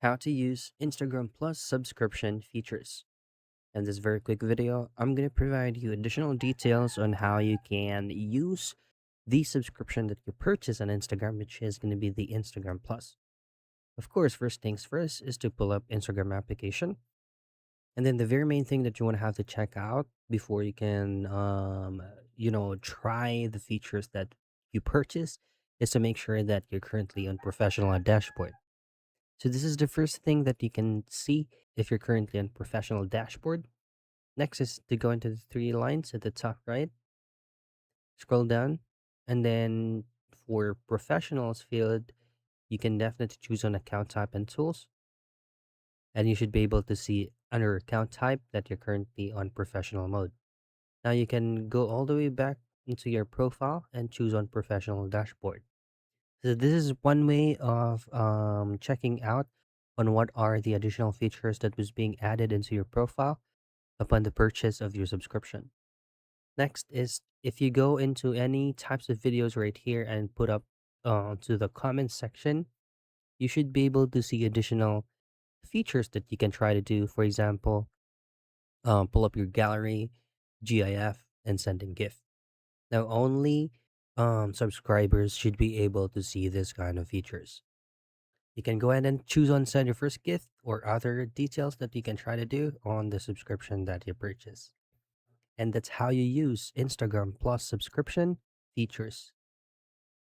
How to use Instagram Plus subscription features. In this very quick video, I'm going to provide you additional details on how you can use the subscription that you purchase on Instagram, which is going to be the Instagram Plus. Of course, first things first is to pull up Instagram application. And then the very main thing that you want to have to check out before you can, try the features that you purchase is to make sure that you're currently on professional dashboard. So this is the first thing that you can see if you're currently on professional dashboard. Next is to go into the three lines at the top right, scroll down, and then for professionals field, you can definitely choose on account type and tools, and you should be able to see under account type that you're currently on professional mode. Now you can go all the way back into your profile and choose on professional dashboard. So this is one way of checking out on what are the additional features that was being added into your profile upon the purchase of your subscription. Next is if you go into any types of videos right here and put up to the comment section, you should be able to see additional features that you can try to do. For example, pull up your gallery, GIF, and send in GIF. Now only subscribers should be able to see this kind of features. You can go ahead and choose on send your first gift or other details that you can try to do on the subscription that you purchase. And that's how you use Instagram Plus subscription features.